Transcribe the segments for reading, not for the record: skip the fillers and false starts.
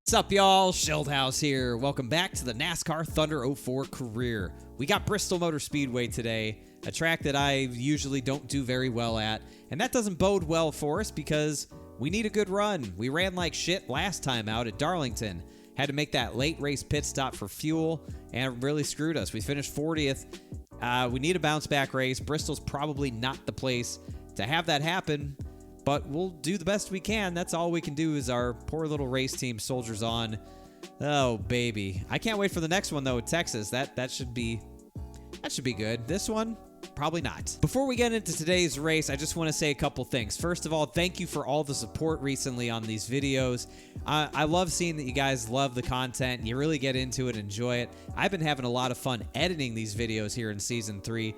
What's up, y'all? Schildhouse here. Welcome back to the NASCAR Thunder 04 career. We got Bristol Motor Speedway today, a track that I usually don't do very well at, and that doesn't bode well for us because we need a good run. We ran like shit last time out at Darlington. Had to make that late race pit stop for fuel, and it really screwed us. We finished 40th. We need a bounce back race. Bristol's probably not the place to have that happen, but we'll do the best we can. That's all we can do as our poor little race team soldiers on. Oh, baby. I can't wait for the next one, though, at Texas. That should be good. This one, probably not. Before we get into today's race, I just want to say a couple things. First of all, thank you for all the support recently on these videos. I love seeing that you guys love the content and you really get into it and enjoy it. I've been having a lot of fun editing these videos here in Season 3.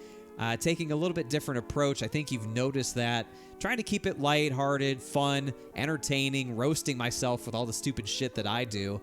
Taking a little bit different approach. I think you've noticed that. Trying to keep it lighthearted, fun, entertaining, roasting myself with all the stupid shit that I do.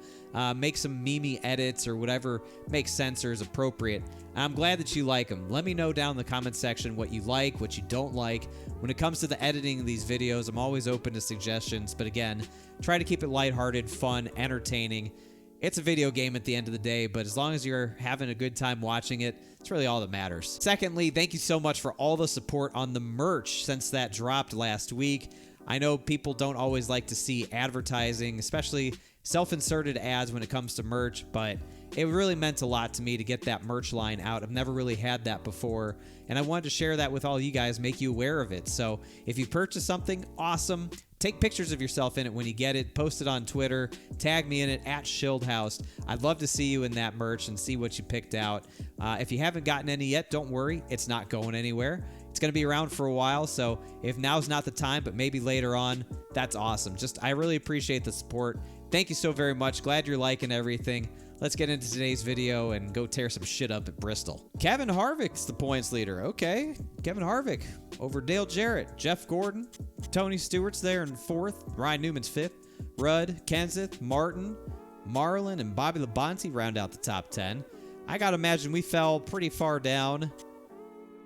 Make some meme edits or whatever makes sense or is appropriate. I'm glad that you like them. Let me know down in the comment section what you like, what you don't like. When it comes to the editing of these videos, I'm always open to suggestions. But again, try to keep it lighthearted, fun, entertaining. It's a video game at the end of the day, but as long as you're having a good time watching it, it's really all that matters. Secondly, thank you so much for all the support on the merch since that dropped last week. I know people don't always like to see advertising, especially self-inserted ads when it comes to merch, but it really meant a lot to me to get that merch line out. I've never really had that before, and I wanted to share that with all you guys, make you aware of it. So if you purchase something, awesome. Take pictures of yourself in it when you get it. Post it on Twitter. Tag me in it at Schildhouse. I'd love to see you in that merch and see what you picked out. If you haven't gotten any yet, don't worry. It's not going anywhere. It's going to be around for a while, so if now's not the time, but maybe later on, that's awesome. I really appreciate the support. Thank you so very much. Glad you're liking everything. Let's get into today's video and go tear some shit up at Bristol. Kevin Harvick's the points leader. Okay, Kevin Harvick over Dale Jarrett, Jeff Gordon, Tony Stewart's there in 4th, Ryan Newman's 5th, Rudd, Kenseth, Martin, Marlin, and Bobby Labonte round out the top 10. I gotta imagine we fell pretty far down.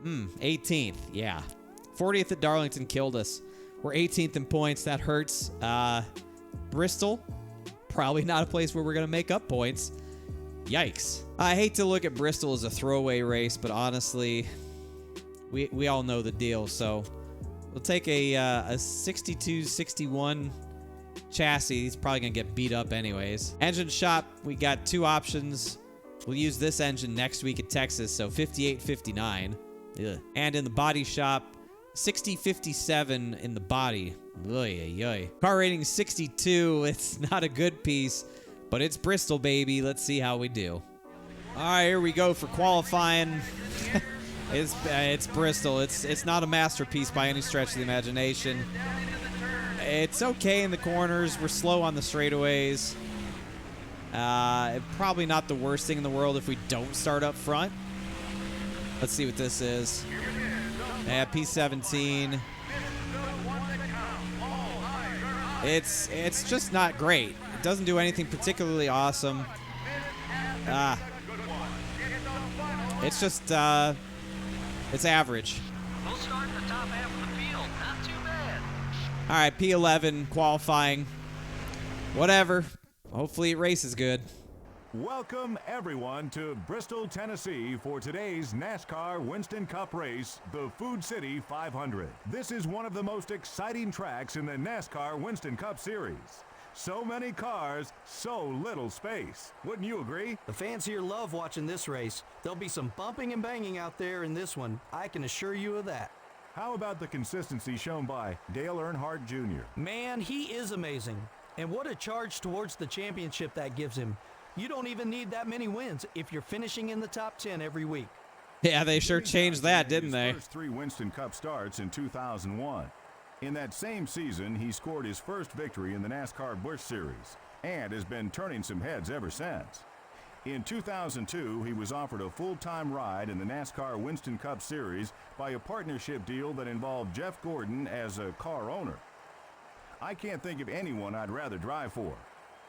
18th, yeah. 40th at Darlington killed us. We're 18th in points. That hurts. Bristol, probably not a place where we're going to make up points. Yikes. I hate to look at Bristol as a throwaway race, but honestly, we all know the deal. So we'll take a 62-61 chassis. It's probably going to get beat up anyways. Engine shop, we got 2 options. We'll use this engine next week at Texas, so 58-59. And in the body shop, 60-57 in the body. Car rating 62. It's not a good piece, but it's Bristol, baby. Let's see how we do. All right, here we go for qualifying. It's Bristol. It's not a masterpiece by any stretch of the imagination. It's okay in the corners. We're slow on the straightaways. Probably not the worst thing in the world if we don't start up front. Let's see what this is. Yeah, P17. It's just not great. It doesn't do anything particularly awesome. It's just it's average. We'll start in the top half of the field. Not too bad. All right, P11 qualifying. Whatever. Hopefully it races good. Welcome, everyone, to Bristol, Tennessee for today's NASCAR Winston Cup race, the Food City 500. This is one of the most exciting tracks in the NASCAR Winston Cup Series. So many cars, so little space. Wouldn't you agree? The fans here love watching this race. There'll be some bumping and banging out there in this one. I can assure you of that. How about the consistency shown by Dale Earnhardt Jr.? Man, he is amazing. And what a charge towards the championship that gives him. You don't even need that many wins if you're finishing in the top 10 every week. Yeah, they sure changed that, didn't they? His first 3 Winston Cup starts in 2001. In that same season, he scored his first victory in the NASCAR Busch Series and has been turning some heads ever since. In 2002, he was offered a full-time ride in the NASCAR Winston Cup Series by a partnership deal that involved Jeff Gordon as a car owner. I can't think of anyone I'd rather drive for.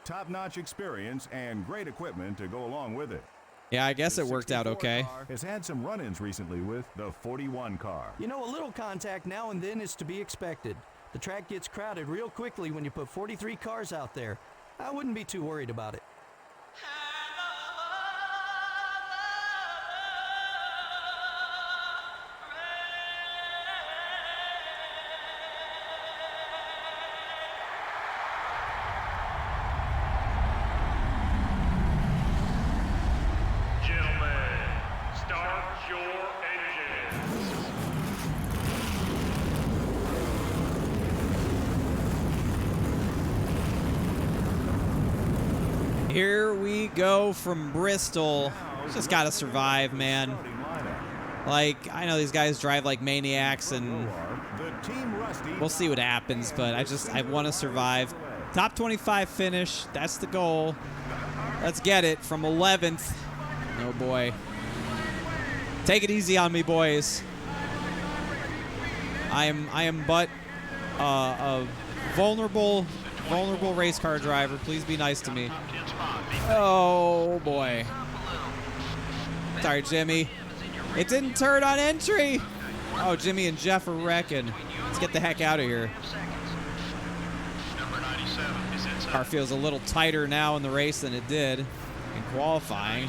Top-notch experience and great equipment to go along with it. Yeah, I guess it worked out okay. Has had some run-ins recently with the 41 car. You know, a little contact now and then is to be expected. The track gets crowded real quickly when you put 43 cars out there. I wouldn't be too worried about it. Gentlemen, start your engines. Here we go from Bristol. Just got to survive, man. Like, I know these guys drive like maniacs, and we'll see what happens, but I want to survive. Top 25 finish, that's the goal. Let's get it from 11th. Oh, boy. Take it easy on me, boys. I am but a vulnerable race car driver. Please be nice to me. Oh, boy. Sorry, Jimmy. It didn't turn on entry. Oh, Jimmy and Jeff are wrecking. Let's get the heck out of here. Car feels a little tighter now in the race than it did in qualifying.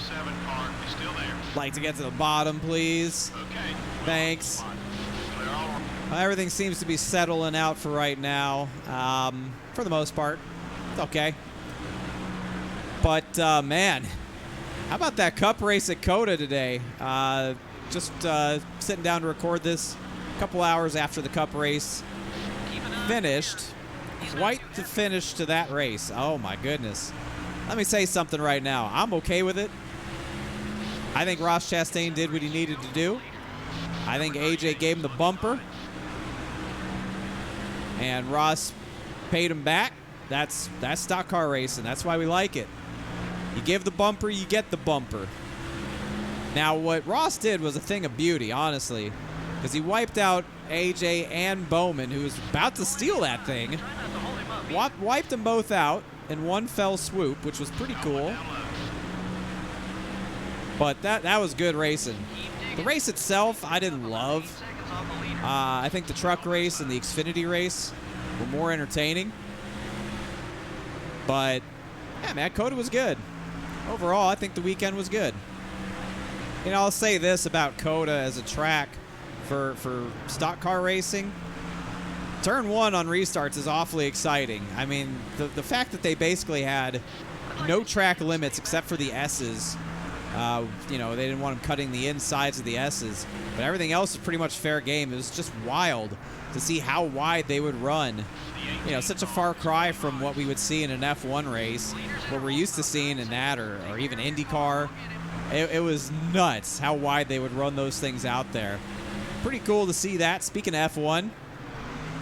Like to get to the bottom, please. Thanks. Everything seems to be settling out for right now. For the most part, it's okay. But man, how about that Cup race at COTA today? Just sitting down to record this a couple hours after the Cup race finished. Quite the finish to that race. Oh my goodness. Let me say something right now. I'm okay with it. I think Ross Chastain did what he needed to do. I think AJ gave him the bumper, and Ross paid him back. That's stock car racing. That's why we like it. You give the bumper, you get the bumper. Now, what Ross did was a thing of beauty, honestly, because he wiped out AJ and Bowman, who was about to steal that thing. Wiped them both out in one fell swoop, which was pretty cool. But that was good racing. The race itself, I didn't love. I think the truck race and the Xfinity race were more entertaining. But, yeah, man, COTA was good. Overall, I think the weekend was good. You know, I'll say this about COTA as a track for stock car racing. Turn 1 on restarts is awfully exciting. I mean, the fact that they basically had no track limits except for the S's. You know, they didn't want them cutting the insides of the S's. But everything else is pretty much fair game. It was just wild to see how wide they would run. You know, such a far cry from what we would see in an F1 race, what we're used to seeing in that or even IndyCar. It was nuts how wide they would run those things out there. Pretty cool to see that. Speaking of F1,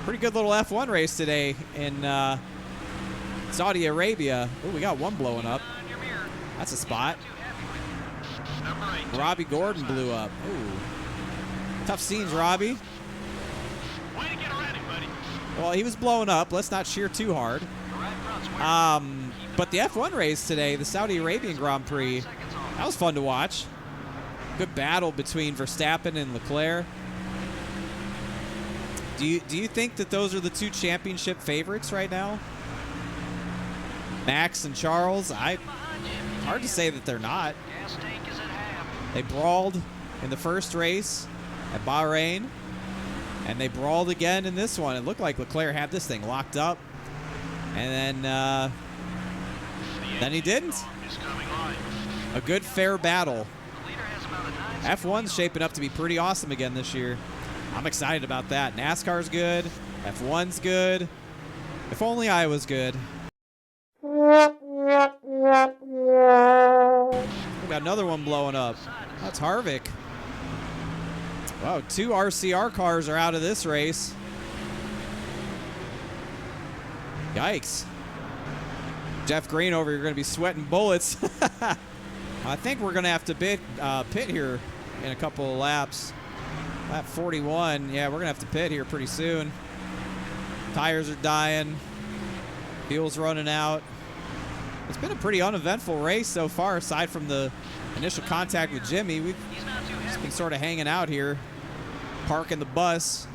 pretty good little F1 race today in Saudi Arabia. Oh, we got one blowing up. That's a spot. Robbie Gordon blew up. Ooh. Tough scenes, Robbie. Well, he was blowing up. Let's not cheer too hard. But the F1 race today, the Saudi Arabian Grand Prix, that was fun to watch. Good battle between Verstappen and Leclerc. Do you think that those are the two championship favorites right now? Max and Charles? Hard to say that they're not. They brawled in the first race at Bahrain, and they brawled again in this one. It looked like Leclerc had this thing locked up, and then he didn't. A good, fair battle. F1's shaping up to be pretty awesome again this year. I'm excited about that. NASCAR's good. F1's good. If only I was good. We got another one blowing up. That's Harvick. Wow, 2 RCR cars are out of this race. Yikes. Jeff Green over here going to be sweating bullets. I think we're going to have to pit here in a couple of laps. Lap 41. Yeah, we're going to have to pit here pretty soon. Tires are dying. Fuel's running out. It's been a pretty uneventful race so far, aside from the initial contact with Jimmy. We've just been sort of hanging out here, parking the bus.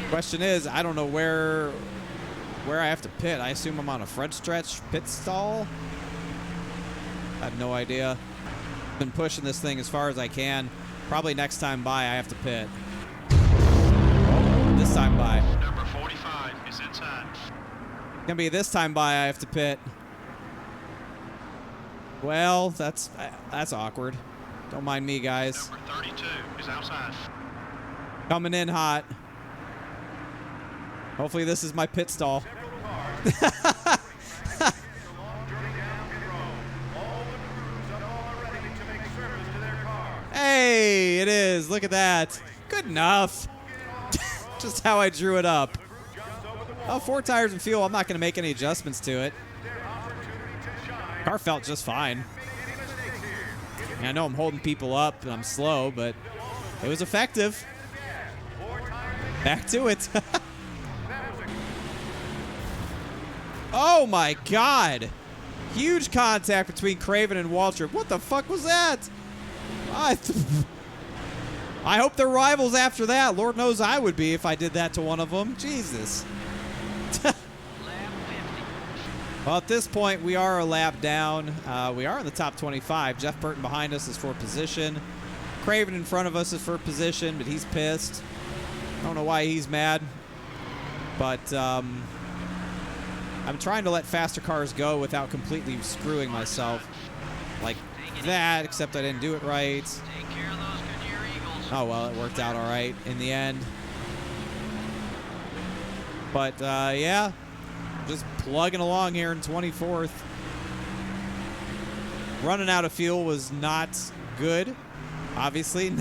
Question is, I don't know where where I have to pit. I assume I'm on a front stretch pit stall. I have no idea. Been pushing this thing as far as I can. Probably next time by I have to pit. Oh, this time by. Number 45 is inside. Gonna be this time by I have to pit. Well, that's awkward. Don't mind me, guys. Number 32 is outside. Coming in hot. Hopefully this is my pit stall. Hey, it is. Look at that. Good enough. Just how I drew it up. Oh, 4 tires and fuel. I'm not going to make any adjustments to it. Car felt just fine. I know I'm holding people up and I'm slow, but it was effective. Back to it. Oh my God. Huge contact between Craven and Waltrip. What the fuck was that? I hope they're rivals after that. Lord knows I would be if I did that to one of them. Jesus. Well, at this point, we are a lap down. We are in the top 25. Jeff Burton behind us is for position. Craven in front of us is for position, but he's pissed. I don't know why he's mad. But I'm trying to let faster cars go without completely screwing myself. Like that, except I didn't do it right. Take care of those Goodyear Eagles. Oh, well, it worked out all right in the end. But, yeah, just plugging along here in 24th. Running out of fuel was not good, obviously.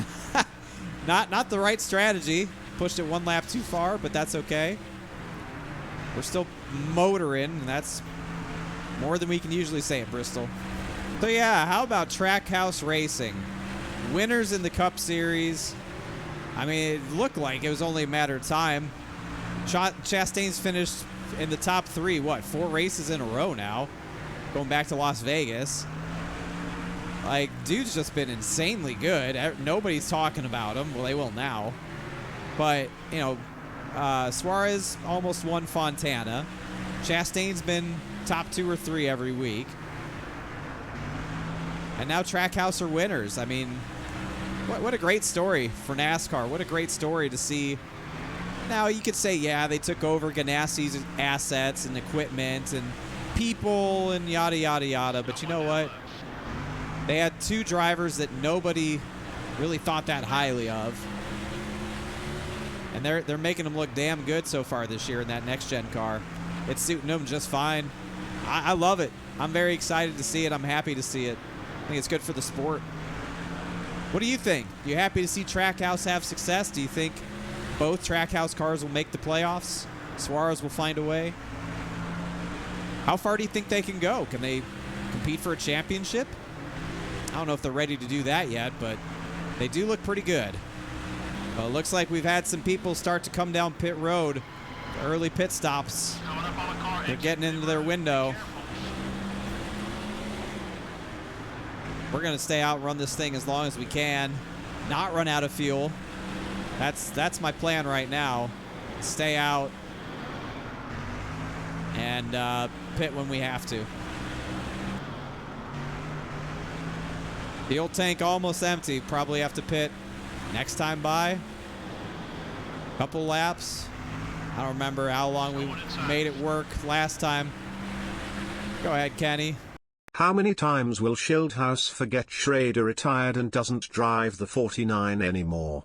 not the right strategy. Pushed it 1 lap too far, but that's okay. We're still motoring, and that's more than we can usually say at Bristol. So, yeah, how about Trackhouse Racing? Winners in the Cup Series. I mean, it looked like it was only a matter of time. Chastain's finished in the top 3, 4 races in a row now, going back to Las Vegas. Like, dude's just been insanely good. Nobody's talking about him. Well, they will now. But, you know, Suarez almost won Fontana. Chastain's been top 2 or 3 every week. And now Trackhouse are winners. I mean, what a great story for NASCAR. What a great story to see. Now, you could say, yeah, they took over Ganassi's assets and equipment and people and yada, yada, yada. But you know what? They had 2 drivers that nobody really thought that highly of. And they're making them look damn good so far this year in that next-gen car. It's suiting them just fine. I love it. I'm very excited to see it. I'm happy to see it. I think it's good for the sport. What do you think? Are you happy to see Trackhouse have success? Do you think both Trackhouse cars will make the playoffs? Suarez will find a way? How far do you think they can go? Can they compete for a championship? I don't know if they're ready to do that yet, but they do look pretty good. Well, it looks like we've had some people start to come down pit road. The early pit stops. They're getting into their window. We're going to stay out and run this thing as long as we can. Not run out of fuel. That's my plan right now. Stay out and pit when we have to. Fuel tank almost empty. Probably have to pit next time by. Couple laps. I don't remember how long we made it work last time. Go ahead, Kenny. How many times will Schildhouse forget Schrader retired and doesn't drive the 49 anymore?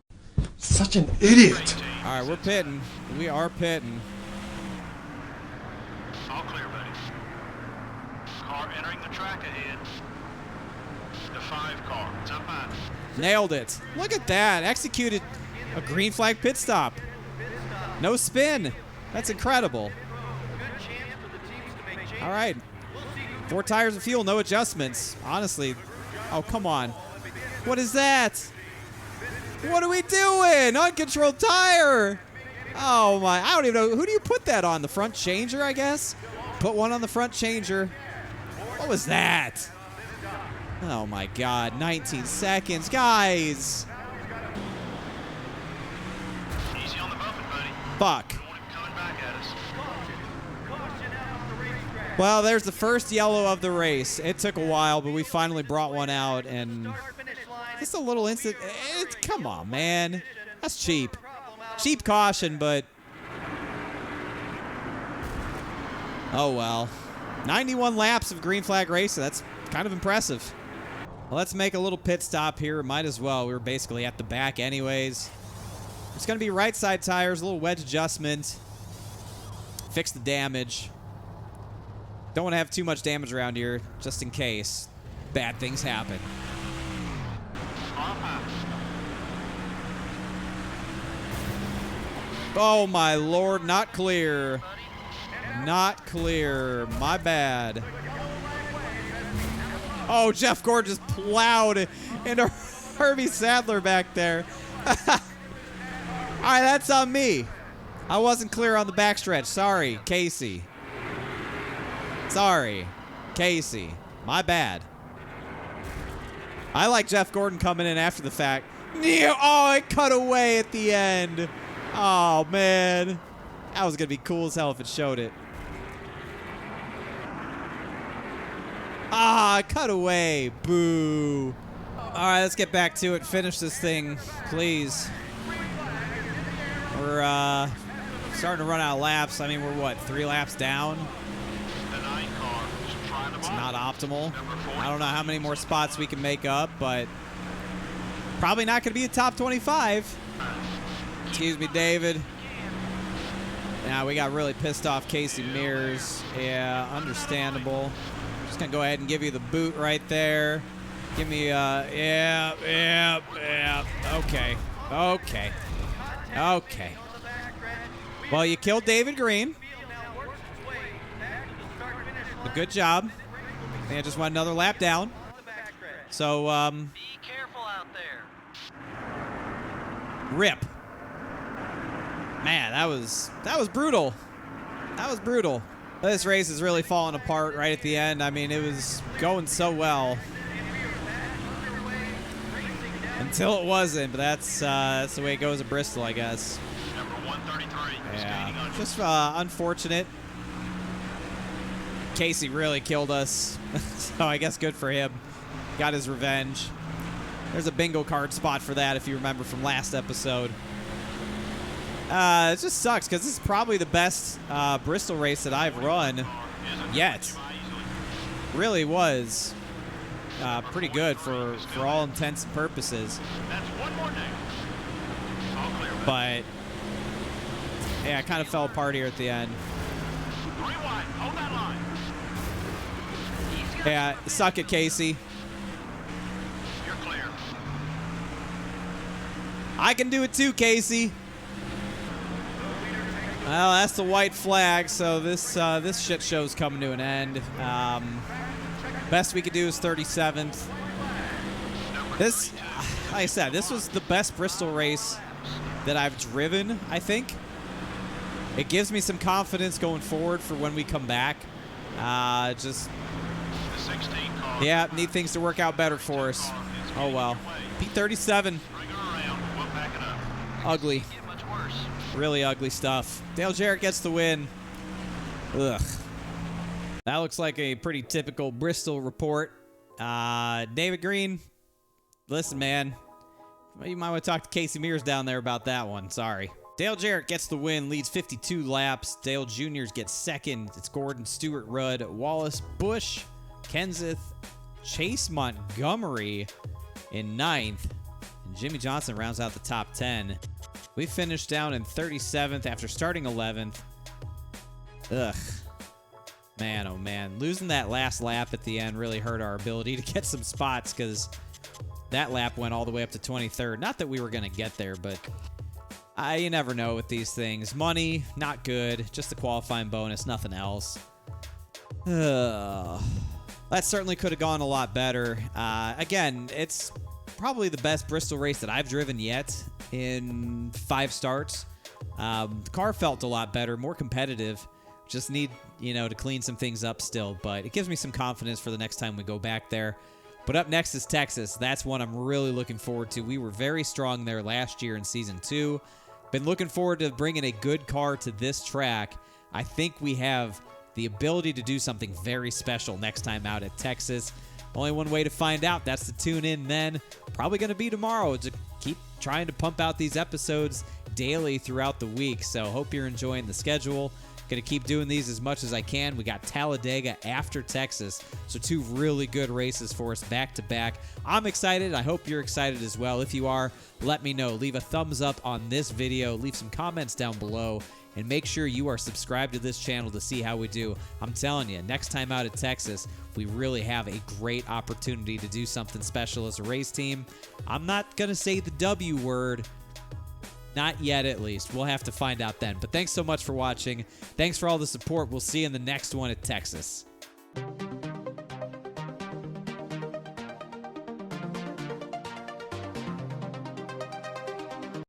Such an idiot! All right, we're pitting. We are pitting. All clear, buddy. Car entering the track ahead. The 5 car. It's up high. Nailed it. Look at that. Executed a green flag pit stop. No spin. That's incredible. All right. 4 tires of fuel, no adjustments. Honestly. Oh, come on. What is that? What are we doing? Uncontrolled tire. Oh, my. I don't even know. Who do you put that on? The front changer, I guess? Put one on the front changer. What was that? Oh, my God. 19 seconds. Guys. Easy on the bumping, buddy. Fuck. Don't want him coming back at us. Well, there's the first yellow of the race. It took a while, but we finally brought one out, and just a little instant. Come on, man. That's cheap. Cheap caution, but oh well. 91 laps of green flag racing. That's kind of impressive. Well, let's make a little pit stop here. Might as well. We were basically at the back anyways. It's going to be right side tires, a little wedge adjustment. Fix the damage. Don't want to have too much damage around here, just in case bad things happen. Oh my lord, not clear. Not clear. My bad. Oh, Jeff Gordon just plowed into Herbie Sadler back there. All right, that's on me. I wasn't clear on the backstretch. Sorry, Casey. Sorry, Casey. My bad. I like Jeff Gordon coming in after the fact. Oh, it cut away at the end. Oh, man. That was going to be cool as hell if it showed it. Ah, cut away. Boo. All right, let's get back to it. Finish this thing, please. We're starting to run out of laps. I mean, we're what, 3 laps down? It's not optimal. I don't know how many more spots we can make up, but probably not going to be a top 25. Excuse me, David. Now we got really pissed off Casey Mears. Yeah, understandable. Just going to go ahead and give you the boot right there. Give me, yeah. Okay. Well, you killed David Green. A good job. I just went another lap down. So, Be careful out there. rip. Man, that was brutal. That was brutal. This race is really falling apart right at the end. I mean, it was going so well until it wasn't. But that's the way it goes at Bristol, I guess. Number 133. Yeah, just unfortunate. Casey really killed us, so I guess good for him. Got his revenge. There's a bingo card spot for that if you remember from last episode. It just sucks because this is probably the best Bristol race that I've run yet. Really was pretty good for all intents and purposes. That's one more day. All clear. But yeah, it kind of fell apart here at the end. Rewind. Hold that line. Yeah, suck it, Casey. You're clear. I can do it too, Casey. Well, that's the white flag, so this shit show's coming to an end. Best we could do is 37th. This, like I said, this was the best Bristol race that I've driven, I think. It gives me some confidence going forward for when we come back. Just, The 16 car. yeah, need things to work out better for us. Oh, well. P37. Bring her around. We'll back it up. Ugly. Get much worse. Really ugly stuff. Dale Jarrett gets the win. Ugh. That looks like a pretty typical Bristol report. David Green, listen, man. You might want to talk to Casey Mears down there about that one. Sorry. Dale Jarrett gets the win, leads 52 laps. Dale Jr. gets second. It's Gordon, Stewart, Rudd, Wallace, Bush, Kenseth, Chase Montgomery in 9th. And Jimmy Johnson rounds out the top 10. We finished down in 37th after starting 11th. Ugh. Man, oh man. Losing that last lap at the end really hurt our ability to get some spots because that lap went all the way up to 23rd. Not that we were going to get there, but you never know with these things. Money, not good. Just the qualifying bonus, nothing else. That certainly could have gone a lot better. Again, it's probably the best Bristol race that I've driven yet in 5 starts. The car felt a lot better, more competitive. Just need, to clean some things up still, but it gives me some confidence for the next time we go back there. But up next is Texas. That's one I'm really looking forward to. We were very strong there last year in Season 2. Been looking forward to bringing a good car to this track. I think we have the ability to do something very special next time out at Texas. Only one way to find out. That's to tune in then. Probably going to be tomorrow to keep trying to pump out these episodes daily throughout the week. So hope you're enjoying the schedule. Going to keep doing these as much as I can. We got Talladega after Texas. So 2 really good races for us back to back. I'm excited. I hope you're excited as well. If you are, let me know. Leave a thumbs up on this video. Leave some comments down below. And make sure you are subscribed to this channel to see how we do. I'm telling you, next time out at Texas, we really have a great opportunity to do something special as a race team. I'm not going to say the W word. Not yet, at least. We'll have to find out then. But thanks so much for watching. Thanks for all the support. We'll see you in the next one at Texas.